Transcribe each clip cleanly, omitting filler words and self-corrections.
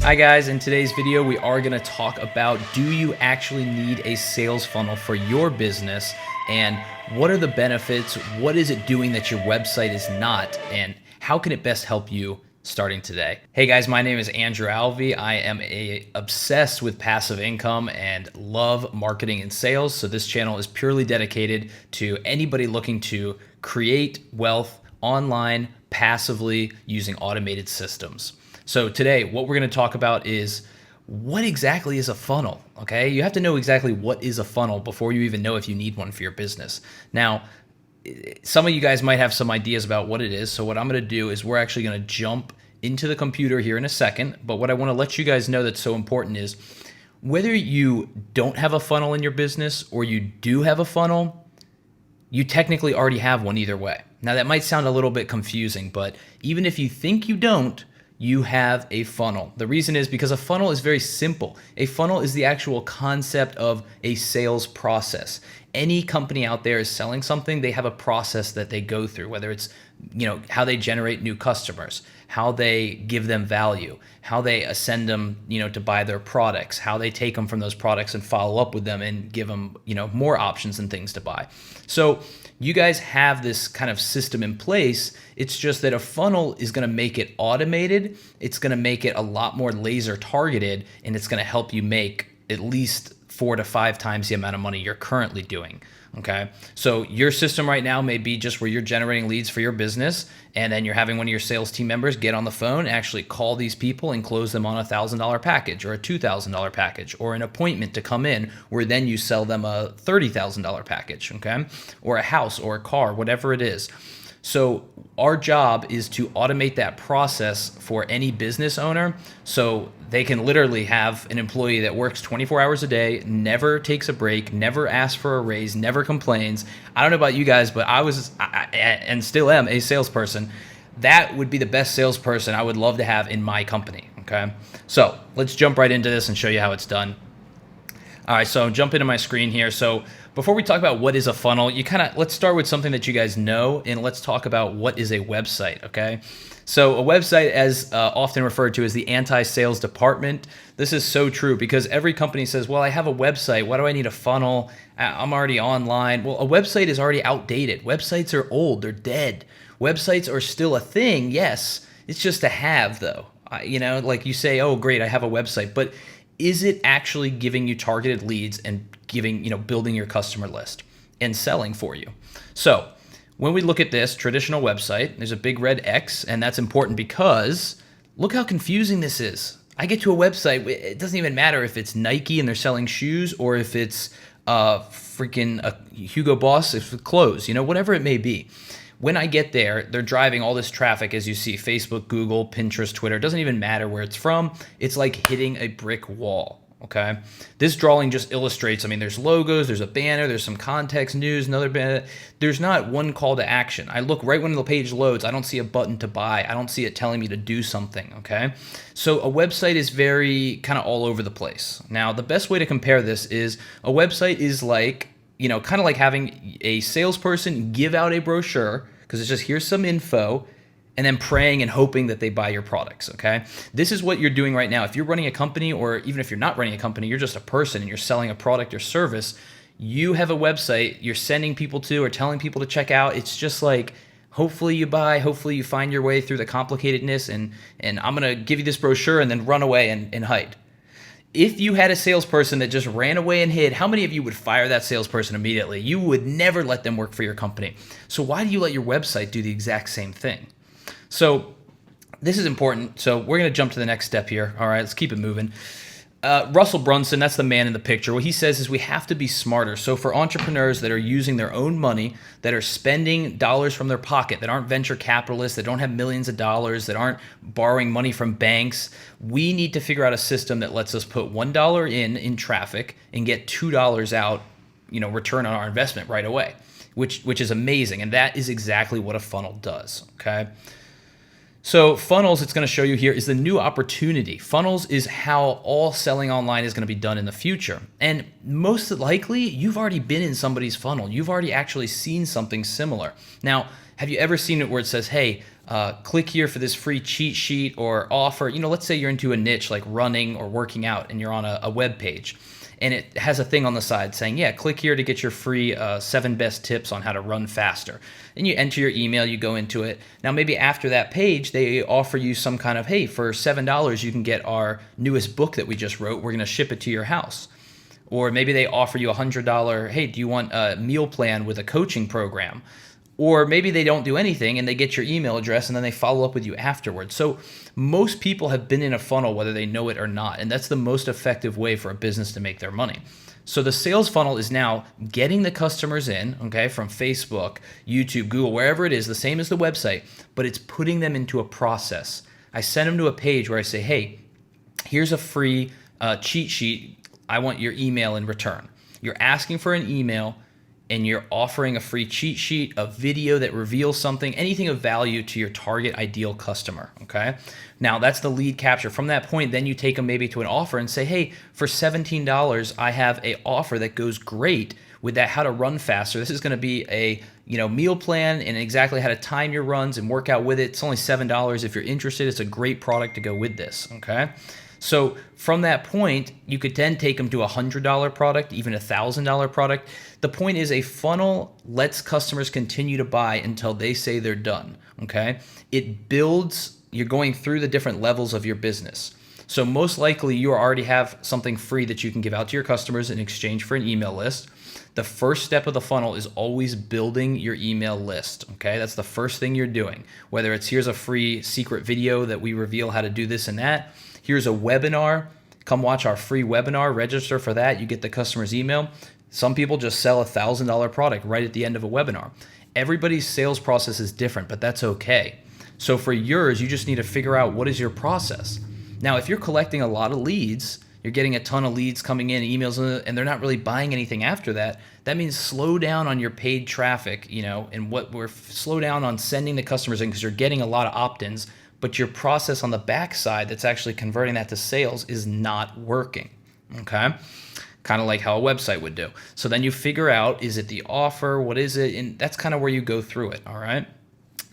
Hi guys, in today's video we are going to talk about, do you actually need a sales funnel for your business, and what are the benefits, what is it doing that your website is not, and how can it best help you starting today? Hey guys, my name is Andrew Alvey. I am obsessed with passive income and love marketing and sales, so this channel is purely dedicated to anybody looking to create wealth online passively using automated systems. So today, what we're going to talk about is what exactly is a funnel, okay? You have to know exactly what is a funnel before you even know if you need one for your business. Now, some of you guys might have some ideas about what it is. So what I'm going to do is we're actually going to jump into the computer here in a second. But what I want to let you guys know that's so important is whether you don't have a funnel in your business or you do have a funnel, you technically already have one either way. Now, that might sound a little bit confusing, but even if you think you don't, you have a funnel. The reason is because a funnel is very simple. A funnel is the actual concept of a sales process. Any company out there is selling something, they have a process that they go through, whether it's, how they generate new customers, how they give them value, how they ascend them, to buy their products, how they take them from those products and follow up with them and give them, more options and things to buy. So you guys have this kind of system in place. It's just that a funnel is going to make it automated. It's going to make it a lot more laser targeted, and it's going to help you make at least 4 to 5 times the amount of money you're currently doing. Okay. So your system right now may be just where you're generating leads for your business, and then you're having one of your sales team members get on the phone, actually call these people and close them on a $1,000 package or a $2,000 package or an appointment to come in, where then you sell them a $30,000 package. Okay. Or a house or a car, whatever it is. So our job is to automate that process for any business owner, so they can literally have an employee that works 24 hours a day, never takes a break, never asks for a raise, never complains. I don't know about you guys, but I and still am a salesperson. That would be the best salesperson I would love to have in my company. Okay, so let's jump right into this and show you how it's done. All right, so jump into my screen here. So before we talk about what is a funnel, let's start with something that you guys know, and let's talk about what is a website, okay? So a website, as often referred to as the anti-sales department. This is so true because every company says, well, I have a website. Why do I need a funnel? I'm already online. Well, a website is already outdated. Websites are old. They're dead. Websites are still a thing, yes. It's just a have, though. Like you say, oh, great, I have a website. But is it actually giving you targeted leads and building your customer list and selling for you? So when we look at this traditional website, there's a big red X, and that's important because look how confusing this is. I get to a website, it doesn't even matter if it's Nike and they're selling shoes or if it's Hugo Boss, if it's clothes, whatever it may be. When I get there, they're driving all this traffic, as you see, Facebook, Google, Pinterest, Twitter. It doesn't even matter where it's from. It's like hitting a brick wall, okay? This drawing just illustrates, there's logos, there's a banner, there's some context, news, another banner. There's not one call to action. I look right when the page loads, I don't see a button to buy. I don't see it telling me to do something, okay? So a website is very kind of all over the place. Now, the best way to compare this is a website is like, kind of like having a salesperson give out a brochure, because it's just here's some info, and then praying and hoping that they buy your products, okay? This is what you're doing right now. If you're running a company, or even if you're not running a company, you're just a person and you're selling a product or service, you have a website you're sending people to or telling people to check out. It's just like, hopefully you buy, hopefully you find your way through the complicatedness, and I'm going to give you this brochure and then run away and hide. If you had a salesperson that just ran away and hid, how many of you would fire that salesperson immediately? You would never let them work for your company. So why do you let your website do the exact same thing? So this is important. So we're going to jump to the next step here. All right, let's keep it moving. Russell Brunson, that's the man in the picture. What he says is we have to be smarter. So for entrepreneurs that are using their own money, that are spending dollars from their pocket, that aren't venture capitalists, that don't have millions of dollars, that aren't borrowing money from banks, we need to figure out a system that lets us put $1 in traffic and get $2 out, return on our investment right away, which is amazing. And that is exactly what a funnel does, okay? So funnels, it's going to show you here, is the new opportunity. Funnels is how all selling online is going to be done in the future. And most likely, you've already been in somebody's funnel. You've already actually seen something similar. Now, have you ever seen it where it says, hey, click here for this free cheat sheet or offer? Let's say you're into a niche like running or working out and you're on a web page. And it has a thing on the side saying, yeah, click here to get your free 7 best tips on how to run faster. And you enter your email, you go into it. Now, maybe after that page, they offer you some kind of, hey, for $7, you can get our newest book that we just wrote. We're going to ship it to your house. Or maybe they offer you a $100, hey, do you want a meal plan with a coaching program? Or maybe they don't do anything and they get your email address and then they follow up with you afterwards. So most people have been in a funnel whether they know it or not. And that's the most effective way for a business to make their money. So the sales funnel is now getting the customers in, okay, from Facebook, YouTube, Google, wherever it is, the same as the website, but it's putting them into a process. I send them to a page where I say, hey, here's a free cheat sheet. I want your email in return. You're asking for an email and you're offering a free cheat sheet, a video that reveals something, anything of value to your target ideal customer, okay? Now, that's the lead capture. From that point, then you take them maybe to an offer and say, hey, for $17, I have an offer that goes great with that how to run faster. This is gonna be a meal plan and exactly how to time your runs and work out with it. It's only $7. If you're interested, it's a great product to go with this, okay? So from that point, you could then take them to a $100 product, even a $1,000 product. The point is a funnel lets customers continue to buy until they say they're done, okay? It builds, you're going through the different levels of your business. So most likely you already have something free that you can give out to your customers in exchange for an email list. The first step of the funnel is always building your email list, okay? That's the first thing you're doing. Whether it's here's a free secret video that we reveal how to do this and that, here's a webinar, come watch our free webinar, register for that, you get the customer's email. Some people just sell a $1,000 product right at the end of a webinar. Everybody's sales process is different, but that's okay. So for yours, you just need to figure out what is your process. Now, if you're collecting a lot of leads, you're getting a ton of leads coming in, emails, and they're not really buying anything after that, that means slow down on your paid traffic, and slow down on sending the customers in because you're getting a lot of opt-ins, but your process on the backside that's actually converting that to sales is not working, okay? Kind of like how a website would do. So then you figure out, is it the offer? What is it? And that's kind of where you go through it, all right?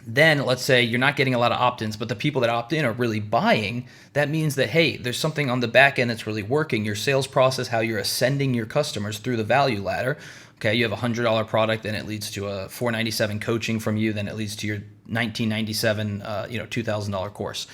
Then let's say you're not getting a lot of opt-ins, but the people that opt in are really buying. That means that, hey, there's something on the back end that's really working. Your sales process, how you're ascending your customers through the value ladder. Okay, you have a $100 product, then it leads to a $497 coaching from you, then it leads to your $1997, $2,000 course.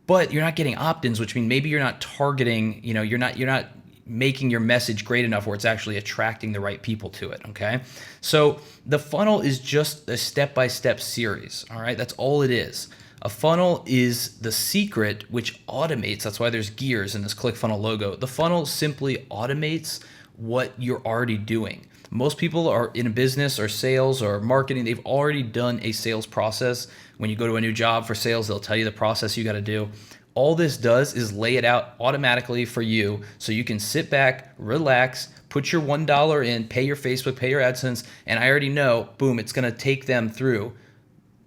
But you're not getting opt-ins, which means maybe you're not targeting, you're not making your message great enough where it's actually attracting the right people to it, okay? So the funnel is just a step-by-step series, all right? That's all it is. A funnel is the secret which automates, that's why there's gears in this ClickFunnels logo. The funnel simply automates what you're already doing. Most people are in a business or sales or marketing, they've already done a sales process. When you go to a new job for sales, they'll tell you the process you got to do. All this does is lay it out automatically for you so you can sit back, relax, put your $1 in, pay your Facebook, pay your AdSense, and I already know, boom, it's going to take them through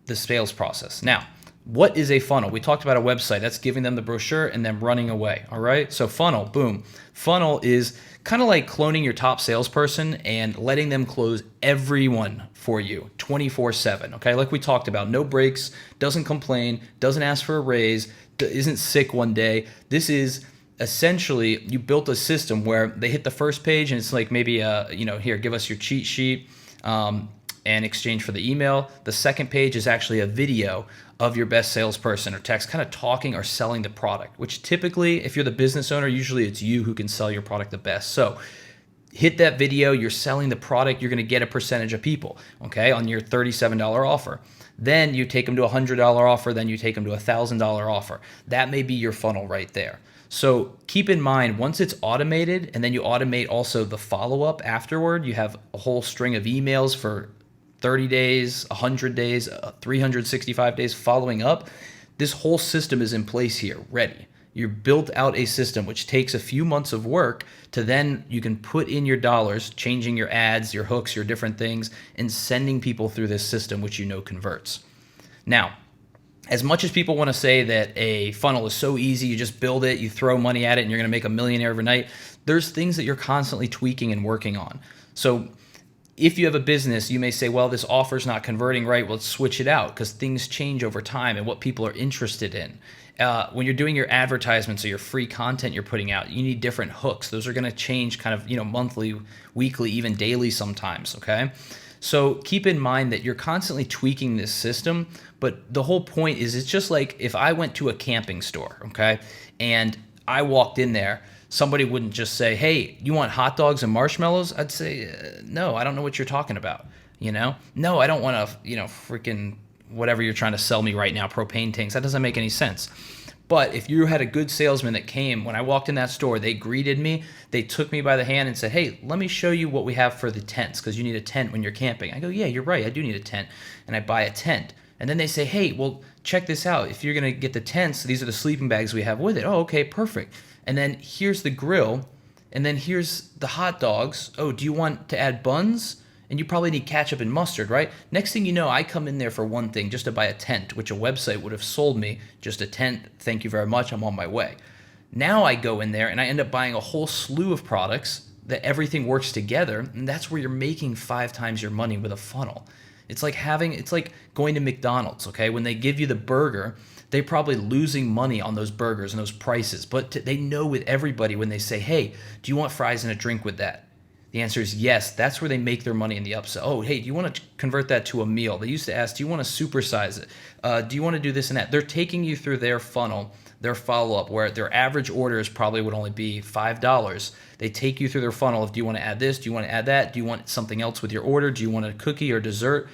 the sales process. Now, what is a funnel? We talked about a website. That's giving them the brochure and then running away, all right? So funnel, boom. Funnel is kind of like cloning your top salesperson and letting them close everyone for you 24/7, okay? Like we talked about, no breaks, doesn't complain, doesn't ask for a raise, isn't sick one day. This is essentially, you built a system where they hit the first page and it's like maybe, here, give us your cheat sheet and exchange for the email. The second page is actually a video of your best salesperson or text kind of talking or selling the product, which typically, if you're the business owner, usually it's you who can sell your product the best. So hit that video, you're selling the product, you're going to get a percentage of people, okay, on your $37 offer. Then you take them to a $100 offer, then you take them to a $1,000 offer. That may be your funnel right there. So keep in mind, once it's automated and then you automate also the follow-up afterward, you have a whole string of emails for 30 days, 100 days, 365 days following up. This whole system is in place here, ready. You built out a system which takes a few months of work to then you can put in your dollars, changing your ads, your hooks, your different things, and sending people through this system which you know converts. Now, as much as people want to say that a funnel is so easy, you just build it, you throw money at it, and you're going to make a millionaire overnight, there's things that you're constantly tweaking and working on. So if you have a business, you may say, well, this offer's not converting right. Well, let's switch it out, because things change over time and what people are interested in. When you're doing your advertisements or your free content you're putting out, you need different hooks. Those are going to change kind of, monthly, weekly, even daily sometimes. Okay. So keep in mind that you're constantly tweaking this system, but the whole point is it's just like if I went to a camping store, okay, and I walked in there, somebody wouldn't just say, hey, you want hot dogs and marshmallows? I'd say, no, I don't know what you're talking about. No, I don't want freaking whatever you're trying to sell me right now, propane tanks. That doesn't make any sense. But if you had a good salesman that came, when I walked in that store, they greeted me, they took me by the hand and said, hey, let me show you what we have for the tents, because you need a tent when you're camping. I go, yeah, you're right, I do need a tent. And I buy a tent. And then they say, hey, well, check this out. If you're going to get the tents, these are the sleeping bags we have with it. Oh, okay, perfect. And then here's the grill. And then here's the hot dogs. Oh, do you want to add buns? And you probably need ketchup and mustard, right? Next thing you know, I come in there for one thing, just to buy a tent, which a website would have sold me. Just a tent, thank you very much, I'm on my way. Now I go in there and I end up buying a whole slew of products that everything works together, and that's where you're making 5 times your money with a funnel. It's like going to McDonald's, okay? When they give you the burger, they're probably losing money on those burgers and those prices, but they know with everybody when they say, hey, do you want fries and a drink with that? The answer is yes. That's where they make their money in the upsell. Oh, hey, do you want to convert that to a meal? They used to ask, do you want to supersize it? Do you want to do this and that? They're taking you through their funnel, their follow-up, where their average orders probably would only be $5. They take you through their funnel of, do you want to add this? Do you want to add that? Do you want something else with your order? Do you want a cookie or dessert?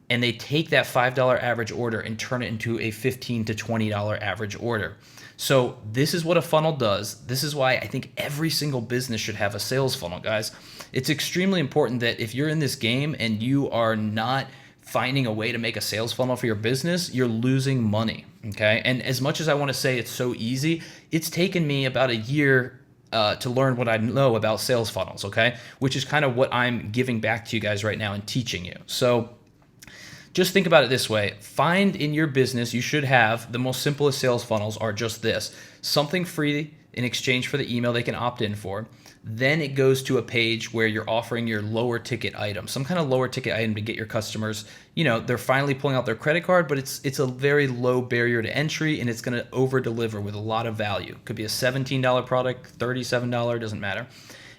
And they take that $5 average order and turn it into a $15 to $20 average order. So this is what a funnel does. This is why I think every single business should have a sales funnel, guys. It's extremely important that if you're in this game and you are not finding a way to make a sales funnel for your business, you're losing money, okay? And as much as I want to say it's so easy, it's taken me about a year to learn what I know about sales funnels, okay? Which is kind of what I'm giving back to you guys right now and teaching you. So just think about it this way. Find in your business, you should have the most simplest sales funnels are just this. Something free in exchange for the email they can opt in for. Then it goes to a page where you're offering your lower ticket item, some kind of lower ticket item to get your customers, they're finally pulling out their credit card, but it's a very low barrier to entry, and it's going to over deliver with a lot of value. Could be a $17 product, $37, doesn't matter.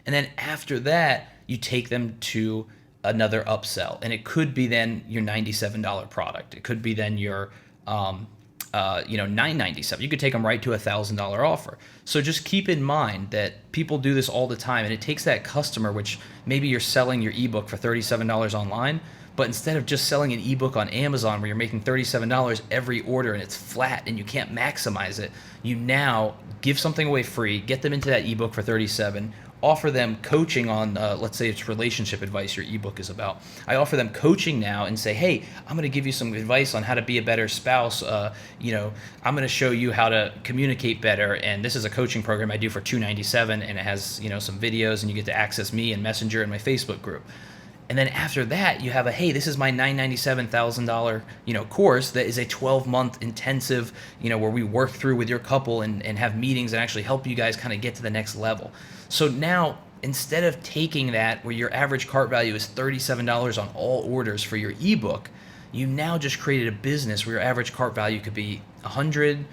And then after that, you take them to another upsell, and it could be then your $97 product. It could be then your $997. You could take them right to a $1,000 offer. So just keep in mind that people do this all the time, and it takes that customer, which maybe you're selling your ebook for $37 online, but instead of just selling an ebook on Amazon where you're making $37 every order and it's flat and you can't maximize it, you now give something away free, get them into that ebook for $37, offer them coaching on, let's say it's relationship advice your ebook is about. I offer them coaching now and say, hey, I'm going to give you some advice on how to be a better spouse. I'm going to show you how to communicate better. And this is a coaching program I do for $297, and it has, some videos, and you get to access me and Messenger and my Facebook group. And then after that, you have hey, this is my $997 $1,000, course that is a 12-month intensive, where we work through with your couple and have meetings and actually help you guys kind of get to the next level. So now, instead of taking that where your average cart value is $37 on all orders for your ebook, you now just created a business where your average cart value could be $100,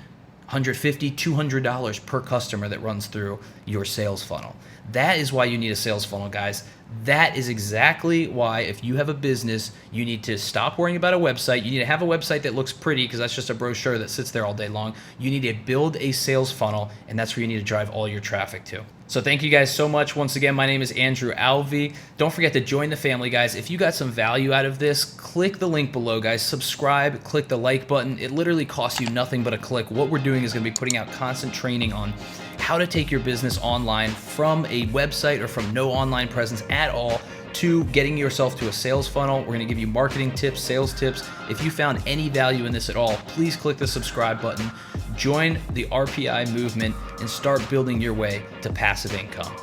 $150, $200 per customer that runs through your sales funnel. That is why you need a sales funnel, guys. That is exactly why if you have a business, you need to stop worrying about a website. You need to have a website that looks pretty, because that's just a brochure that sits there all day long. You need to build a sales funnel, and that's where you need to drive all your traffic to. So thank you guys so much. Once again, my name is Andrew Alvey. Don't forget to join the family, guys. If you got some value out of this, click the link below, guys. Subscribe, click the like button. It literally costs you nothing but a click. What we're doing is going to be putting out constant training on how to take your business online from a website or from no online presence at all to getting yourself to a sales funnel. We're going to give you marketing tips, sales tips. If you found any value in this at all, please click the subscribe button, join the RPI movement, and start building your way to passive income.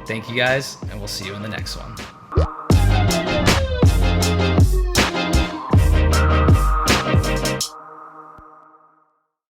Thank you guys, and we'll see you in the next one.